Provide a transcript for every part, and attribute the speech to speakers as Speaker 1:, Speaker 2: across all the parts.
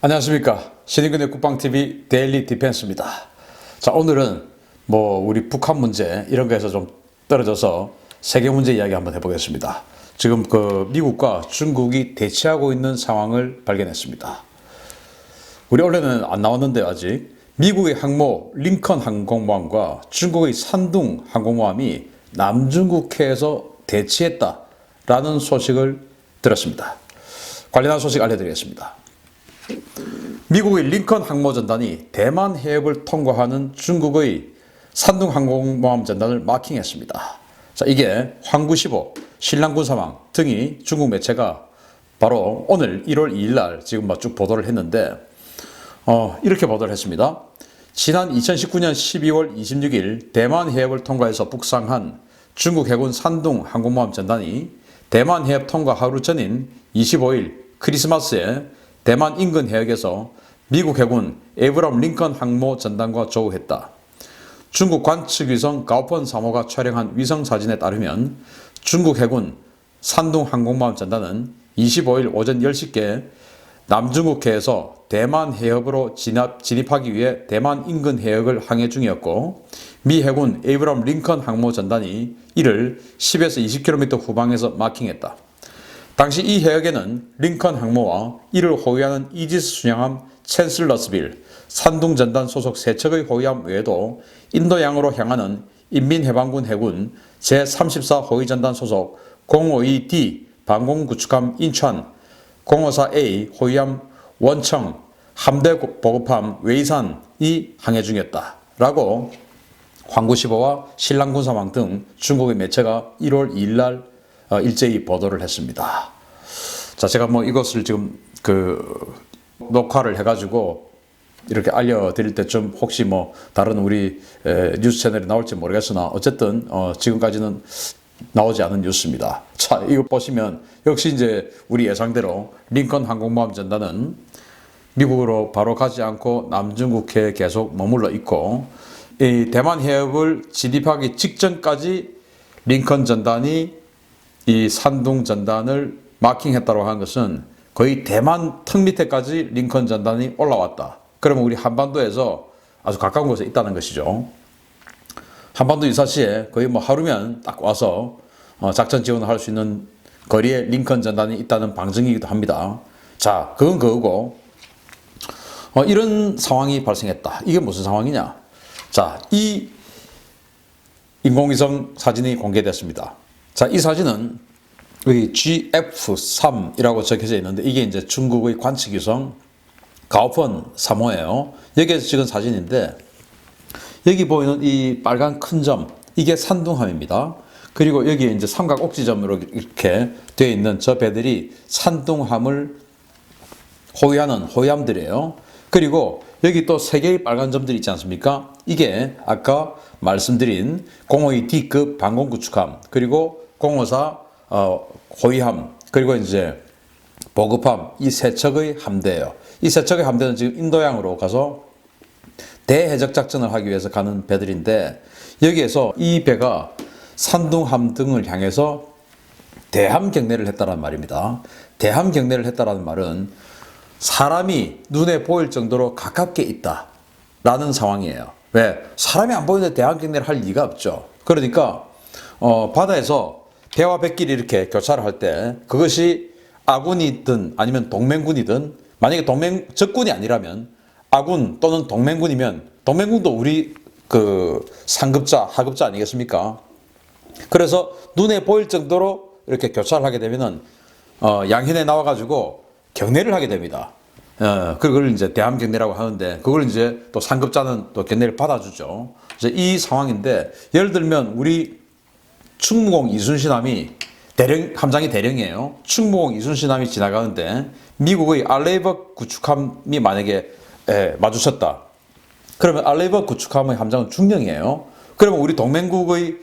Speaker 1: 안녕하십니까. 신인근의 국방TV 데일리 디펜스입니다. 자, 오늘은 우리 북한 문제 이런 거에서 좀 떨어져서 세계 문제 이야기 한번 해보겠습니다. 지금 미국과 중국이 대치하고 있는 상황을 발견했습니다. 우리 원래는 안 나왔는데 아직 미국의 항모 링컨 항공모함과 중국의 산둥 항공모함이 남중국해에서 대치했다라는 소식을 들었습니다. 관련한 소식 알려드리겠습니다. 미국의 링컨 항모전단이 대만 해협을 통과하는 중국의 산둥 항공모함 전단을 마킹했습니다. 자, 이게 황구15, 신랑군 사망 등이 중국 매체가 바로 오늘 1월 2일 날 지금 쭉 보도를 했는데 이렇게 보도를 했습니다. 지난 2019년 12월 26일 대만 해협을 통과해서 북상한 중국 해군 산둥 항공모함 전단이 대만 해협 통과 하루 전인 25일 크리스마스에 대만 인근 해역에서 미국 해군 에이브럼 링컨 항모 전단과 조우했다. 중국 관측 위성 가오펀 3호가 촬영한 위성 사진에 따르면 중국 해군 산둥 항공모함 전단은 25일 오전 10시께 남중국해에서 대만 해협으로 진입하기 위해 대만 인근 해역을 항해 중이었고, 미 해군 에이브럼 링컨 항모 전단이 이를 10에서 20km 후방에서 마킹했다. 당시 이 해역에는 링컨 항모와 이를 호위하는 이지스 순양함 챈슬러스빌, 산둥 전단 소속 3척의 호위함 외에도 인도양으로 향하는 인민해방군 해군 제34 호위전단 소속 052D 방공구축함 인천, 054A 호위함 원청, 함대 보급함 웨이산이 항해 중이었다 라고 황구15와 신랑군 사망 등 중국의 매체가 1월 2일 날 일제히 보도를 했습니다. 자, 제가 이것을 지금 녹화를 해가지고 이렇게 알려드릴 때쯤 혹시 다른 우리 뉴스 채널이 나올지 모르겠으나 어쨌든 지금까지는 나오지 않은 뉴스입니다. 자, 이거 보시면 역시 이제 우리 예상대로 링컨 항공모함 전단은 미국으로 바로 가지 않고 남중국해에 계속 머물러 있고, 이 대만 해협을 진입하기 직전까지 링컨 전단이 이 산둥 전단을 마킹했다고 한 것은 거의 대만 턱 밑에까지 링컨 전단이 올라왔다. 그러면 우리 한반도에서 아주 가까운 곳에 있다는 것이죠. 한반도 유사시에 거의 하루면 딱 와서 작전 지원을 할 수 있는 거리에 링컨 전단이 있다는 방증이기도 합니다. 자, 그건 그거고, 이런 상황이 발생했다. 이게 무슨 상황이냐? 자, 이 인공위성 사진이 공개됐습니다. 자, 이 사진은 GF3이라고 적혀져 있는데 이게 이제 중국의 관측위성 가오펀 3호예요. 여기에서 찍은 사진인데 여기 보이는 이 빨간 큰 점, 이게 산둥함입니다. 그리고 여기에 이제 삼각 옥지점으로 이렇게 되어 있는 저 배들이 산둥함을 호위하는 호위함들이에요. 그리고 여기 또 3개의 빨간 점들이 있지 않습니까? 이게 아까 말씀드린 052D급 방공구축함, 그리고 054 호위함, 그리고 이제 보급함, 이 3척의 함대예요. 이 3척의 함대는 지금 인도양으로 가서 대해적 작전을 하기 위해서 가는 배들인데, 여기에서 이 배가 산둥함 등을 향해서 대함 경례를 했다는 말입니다. 대함 경례를 했다는 말은 사람이 눈에 보일 정도로 가깝게 있다라는 상황이에요. 왜? 사람이 안 보이는데 대함 경례를 할 리가 없죠. 그러니까 바다에서 배와 배끼리 이렇게 교차를 할 때 그것이 아군이든 아니면 동맹군이든, 만약에 적군이 아니라면 아군 또는 동맹군이면 동맹군도 우리 상급자, 하급자 아니겠습니까? 그래서 눈에 보일 정도로 이렇게 교차를 하게 되면은 양현에 나와가지고 경례를 하게 됩니다. 그걸 이제 대함 경례라고 하는데, 그걸 이제 또 상급자는 또 경례를 받아주죠. 이제 이 상황인데, 예를 들면 우리 충무공 이순신함이 함장이 대령이에요. 충무공 이순신함이 지나가는데 미국의 알레이버 구축함이 만약에 마주쳤다. 그러면 알레이버 구축함의 함장은 중령이에요. 그러면 우리 동맹국의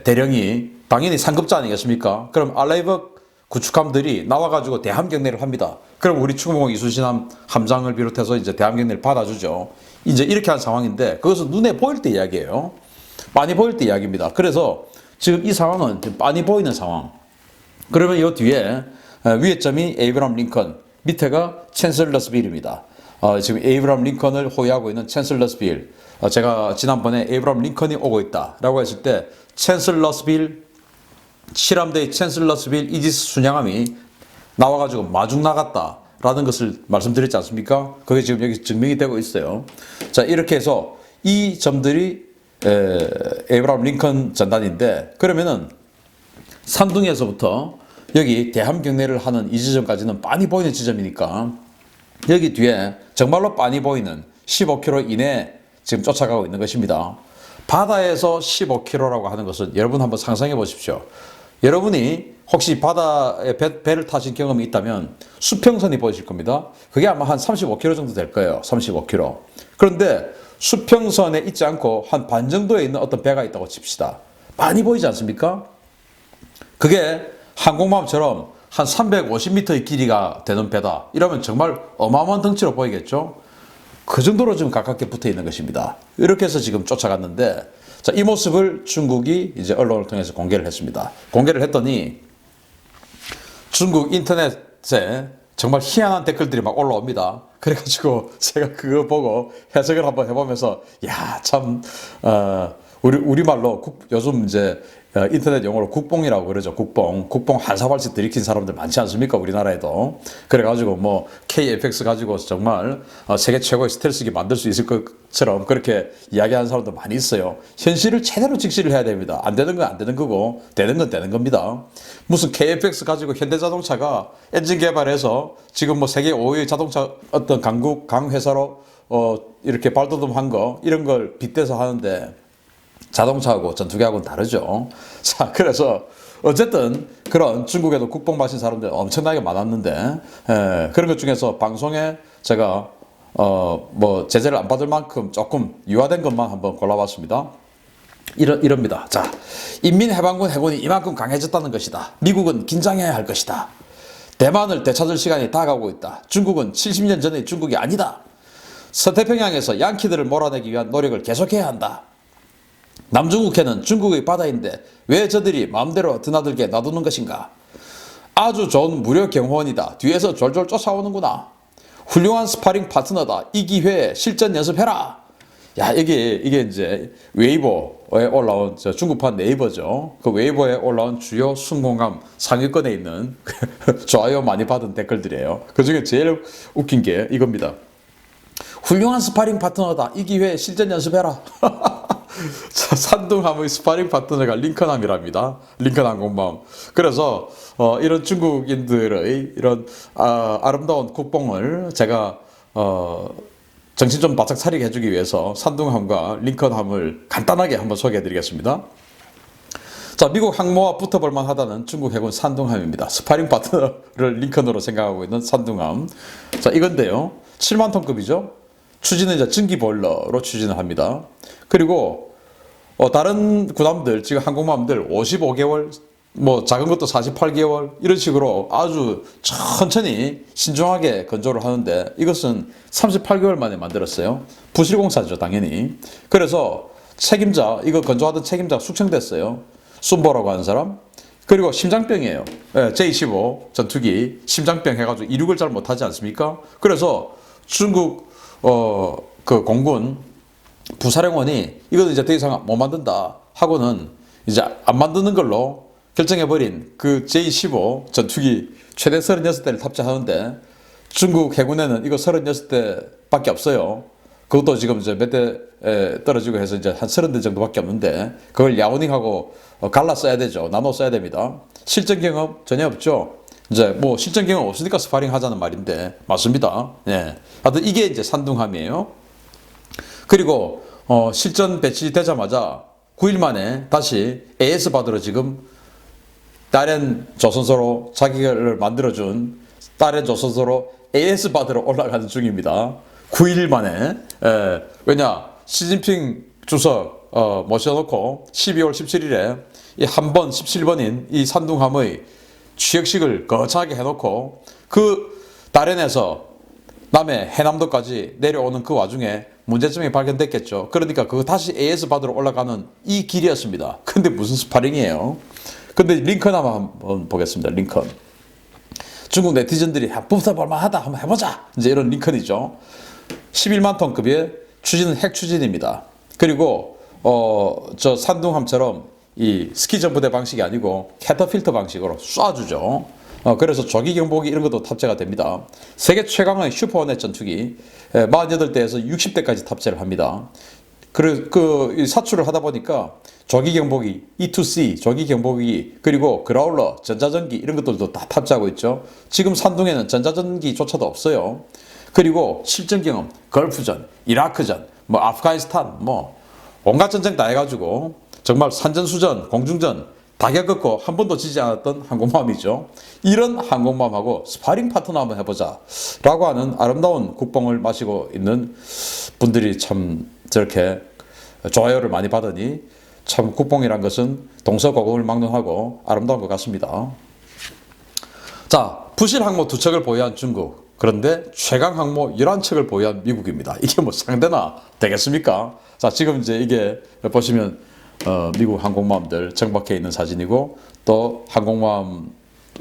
Speaker 1: 대령이 당연히 상급자 아니겠습니까? 그럼 알레이버 구축함들이 나와가지고 대함 경례를 합니다. 그럼 우리 충무공 이순신함 함장을 비롯해서 이제 대함 경례를 받아주죠. 이제 이렇게 한 상황인데, 그것은 눈에 보일 때 이야기예요. 많이 보일 때 이야기입니다. 그래서 지금 이 상황은 많이 보이는 상황. 그러면 이 뒤에 위에 점이 에이브럼 링컨, 밑에가 챈슬러스빌입니다. 지금 에이브람 링컨을 호위하고 있는 챈슬러스빌. 제가 지난번에 에이브람 링컨이 오고 있다라고 했을 때 챈슬러스빌 실함대의 챈슬러스빌 이지스 순양함이 나와가지고 마중 나갔다라는 것을 말씀드렸지 않습니까? 그게 지금 여기 증명이 되고 있어요. 자, 이렇게 해서 이 점들이 에이브람 링컨 전단인데, 그러면은 산둥에서부터 여기 대함 경례를 하는 이 지점까지는 빤히 보이는 지점이니까 여기 뒤에 정말로 빤히 보이는 15km 이내에 지금 쫓아가고 있는 것입니다. 바다에서 15km라고 하는 것은 여러분 한번 상상해 보십시오. 여러분이 혹시 바다에 배를 타신 경험이 있다면 수평선이 보이실 겁니다. 그게 아마 한 35km 정도 될 거예요. 35km. 그런데 수평선에 있지 않고 한 반 정도에 있는 어떤 배가 있다고 칩시다. 많이 보이지 않습니까? 그게 항공모함처럼 한 350m의 길이가 되는 배다. 이러면 정말 어마어마한 덩치로 보이겠죠? 그 정도로 좀 가깝게 붙어 있는 것입니다. 이렇게 해서 지금 쫓아갔는데, 자, 이 모습을 중국이 이제 언론을 통해서 공개를 했습니다. 공개를 했더니 중국 인터넷에 정말 희한한 댓글들이 막 올라옵니다. 그래가지고 제가 그거 보고 해석을 한번 해보면서, 야, 참, 우리말로 요즘 이제 인터넷 용어로 국뽕이라고 그러죠. 국뽕 한 사발씩 들이킨 사람들 많지 않습니까? 우리나라에도. 그래가지고 뭐 KFX 가지고 정말 세계 최고의 스텔스기 만들 수 있을 것처럼 그렇게 이야기하는 사람도 많이 있어요. 현실을 제대로 직시를 해야 됩니다. 안 되는 건 안 되는 거고 되는 건 되는 겁니다. 무슨 KFX 가지고 현대자동차가 엔진 개발해서 지금 뭐 세계 5위 자동차 어떤 강 회사로 이렇게 발돋움한 거, 이런 걸 빗대서 하는데 자동차하고 전투기하고는 다르죠. 자, 그래서 어쨌든 그런 중국에도 국뽕 마신 사람들 엄청나게 많았는데, 그런 것 중에서 방송에 제가 뭐 제재를 안 받을 만큼 조금 유화된 것만 한번 골라봤습니다. 이럽니다. 자, 인민해방군 해군이 이만큼 강해졌다는 것이다. 미국은 긴장해야 할 것이다. 대만을 되찾을 시간이 다가오고 있다. 중국은 70년 전의 중국이 아니다. 서태평양에서 양키들을 몰아내기 위한 노력을 계속해야 한다. 남중국해는 중국의 바다인데 왜 저들이 마음대로 드나들게 놔두는 것인가? 아주 좋은 무료 경호원이다. 뒤에서 졸졸 쫓아오는구나. 훌륭한 스파링 파트너다. 이 기회에 실전 연습해라. 야, 이게 이제 웨이보에 올라온 중국판 네이버죠. 그 웨이보에 올라온 주요 순공감 상위권에 있는 좋아요 많이 받은 댓글들이에요. 그 중에 제일 웃긴 게 이겁니다. 훌륭한 스파링 파트너다. 이 기회에 실전 연습해라. 산둥함의 스파링 파트너가 링컨함이랍니다. 링컨 항공모함. 그래서 이런 중국인들의 이런 아름다운 국뽕을 제가 정신 좀 바짝 차리게 해주기 위해서 산둥함과 링컨함을 간단하게 한번 소개해 드리겠습니다. 자, 미국 항모와 붙어볼 만하다는 중국 해군 산둥함입니다. 스파링 파트너를 링컨으로 생각하고 있는 산둥함. 자, 이건데요. 7만 톤급이죠. 추진은 이제 전기 보일러로 추진을 합니다. 그리고 다른 군함들, 지금 항공모함들 55개월, 뭐 작은 것도 48개월 이런 식으로 아주 천천히 신중하게 건조를 하는데, 이것은 38개월 만에 만들었어요. 부실공사죠, 당연히. 그래서 책임자, 이거 건조하던 책임자가 숙청됐어요. 순보라고 하는 사람. 그리고 심장병이에요. J-15 전투기 심장병 해가지고 이륙을 잘 못하지 않습니까? 그래서 중국 그 공군 부사령원이 이거는 이제 더 이상 못 만든다 하고는 이제 안 만드는 걸로 결정해버린 그 J-15 전투기 최대 36대를 탑재하는데, 중국 해군에는 이거 36대밖에 없어요. 그것도 지금 이제 몇 대 떨어지고 해서 이제 한 30대 정도밖에 없는데, 그걸 야오닝하고 갈라 써야 되죠. 나눠 써야 됩니다. 실전 경험 전혀 없죠. 이제 뭐 실전 경험 없으니까 스파링 하자는 말인데 맞습니다. 예. 하여튼 이게 이제 산둥함이에요. 그리고 실전 배치되자마자 9일 만에 다시 AS 받으러 지금 다른 조선소로 자기를 만들어준 다른 조선소로 AS 받으러 올라가는 중입니다. 9일 만에. 왜냐, 시진핑 주석 모셔놓고 12월 17일에 이 한 번 17번인 이 산둥함의 취역식을 거창하게 해놓고 그 다른에서 남해 해남도까지 내려오는 그 와중에 문제점이 발견됐겠죠. 그러니까 그거 다시 AS 받으러 올라가는 이 길이었습니다. 근데 무슨 스파링이에요? 근데 링컨 한번 보겠습니다. 링컨. 중국 네티즌들이 붙어볼만하다 한번 해보자 이제 이런 링컨이죠. 11만 톤급의 추진은 핵 추진입니다. 그리고 저 산둥함처럼 이 스키 점프대 방식이 아니고 캐터필터 방식으로 쏴주죠. 그래서 조기 경보기 이런 것도 탑재가 됩니다. 세계 최강의 슈퍼호넷 전투기 48대에서 60대까지 탑재를 합니다. 그 사출을 하다 보니까 조기 경보기, E2C, 조기 경보기, 그리고 그라울러, 전자전기 이런 것들도 다 탑재하고 있죠. 지금 산둥에는 전자전기조차도 없어요. 그리고 실전 경험, 걸프전, 이라크전, 뭐 아프가니스탄, 뭐 온갖 전쟁 다 해가지고 정말 산전수전, 공중전 다 겪었고 한 번도 지지 않았던 항공모함이죠. 이런 항공모함하고 스파링 파트너 한번 해보자 라고 하는 아름다운 국뽕을 마시고 있는 분들이 참 저렇게 좋아요를 많이 받으니 참 국뽕이란 것은 동서고금을 막론하고 아름다운 것 같습니다. 자, 부실 항모 2척을 보유한 중국, 그런데 최강 항모 11척을 보유한 미국입니다. 이게 뭐 상대나 되겠습니까? 자, 지금 이제 이게 보시면 미국 항공모함들 정박해 있는 사진이고, 또 항공모함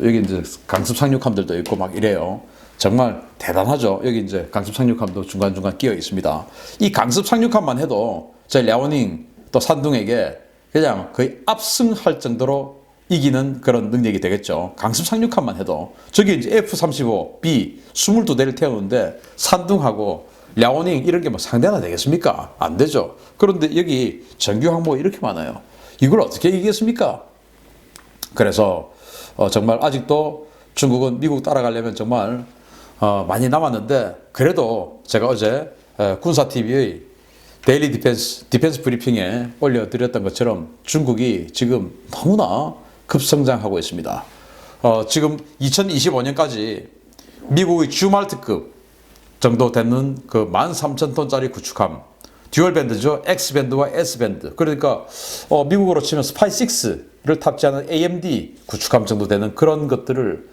Speaker 1: 여기 이제 강습 상륙함들도 있고 막 이래요. 정말 대단하죠. 여기 이제 강습 상륙함도 중간중간 끼어 있습니다. 이 강습 상륙함만 해도 저 랴오닝 또 산둥에게 그냥 거의 압승할 정도로 이기는 그런 능력이 되겠죠. 강습 상륙함만 해도 저기 이제 F-35B 22대를 태우는데 산둥하고 랴오닝 이런 게 뭐 상대가 되겠습니까? 안 되죠. 그런데 여기 정규 항모 이렇게 많아요. 이걸 어떻게 이기겠습니까? 그래서 정말 아직도 중국은 미국 따라가려면 정말 많이 남았는데, 그래도 제가 어제 군사TV의 데일리 디펜스 브리핑에 올려드렸던 것처럼 중국이 지금 너무나 급성장하고 있습니다. 지금 2025년까지 미국의 주말트급 정도 되는 그 13,000톤짜리 구축함, 듀얼밴드죠. X밴드와 S밴드. 그러니까 미국으로 치면 스파이6를 탑재하는 AMD 구축함 정도 되는 그런 것들을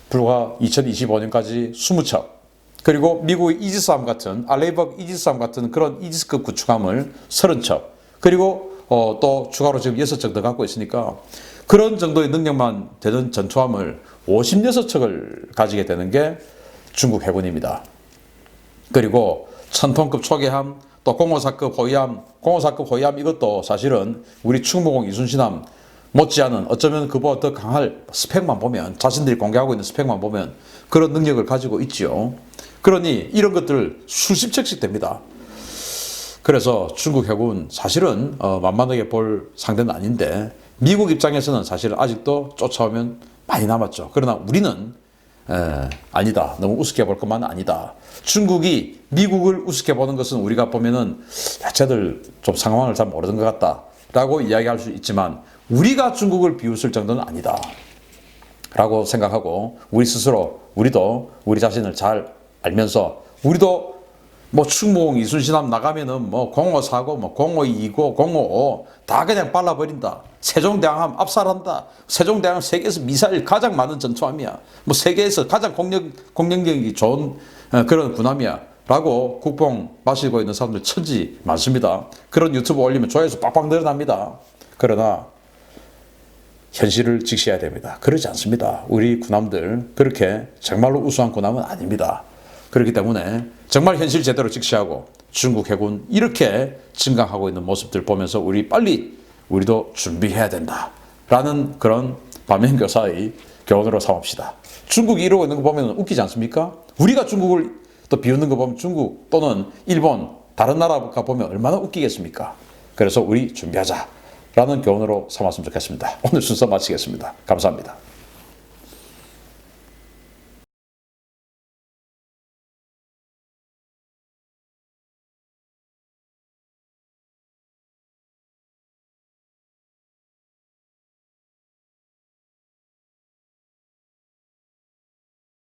Speaker 1: 불과 2025년까지 20척, 그리고 미국의 이지스함 같은 알레이버그 이지스함 같은 그런 이지스급 구축함을 30척, 그리고 또 추가로 지금 6척 더 갖고 있으니까 그런 정도의 능력만 되는 전투함을 56척을 가지게 되는 게 중국 해군입니다. 그리고 1000톤급 초계함, 또 054급 호위함 이것도 사실은 우리 충무공 이순신함 못지않은, 어쩌면 그보다 더 강할 스펙만 보면, 자신들이 공개하고 있는 스펙만 보면 그런 능력을 가지고 있지요. 그러니 이런 것들 수십 척씩 됩니다. 그래서 중국 해군 사실은 만만하게 볼 상대는 아닌데, 미국 입장에서는 사실 아직도 쫓아오면 많이 남았죠. 그러나 우리는 아니다. 너무 우습게 볼 것만 아니다. 중국이 미국을 우습게 보는 것은 우리가 보면은 쟤들 좀 상황을 잘 모르는 것 같다 라고 이야기할 수 있지만, 우리가 중국을 비웃을 정도는 아니다 라고 생각하고, 우리 스스로 우리도 우리 자신을 잘 알면서, 우리도 뭐 충무공 이순신함 나가면은 뭐 054고 뭐 052고 055 다 그냥 발라버린다. 세종대왕함 압살한다. 세종대왕 세계에서 미사일 가장 많은 전투함이야. 뭐 세계에서 가장 공격력이 좋은 그런 군함이야 라고 국뽕 마시고 있는 사람들 천지 많습니다. 그런 유튜브 올리면 조회수 빡빡 늘어납니다. 그러나 현실을 직시해야 됩니다. 그러지 않습니다. 우리 군함들 그렇게 정말로 우수한 군함은 아닙니다. 그렇기 때문에 정말 현실 제대로 직시하고 중국 해군 이렇게 증강하고 있는 모습들 보면서 우리도 준비해야 된다 라는 그런 반면교사의 교훈으로 삼읍시다. 중국이 이러고 있는 거 보면 웃기지 않습니까? 우리가 중국을 또 비웃는 거 보면 중국 또는 일본 다른 나라가 보면 얼마나 웃기겠습니까? 그래서 우리 준비하자 라는 교훈으로 삼았으면 좋겠습니다. 오늘 순서 마치겠습니다. 감사합니다.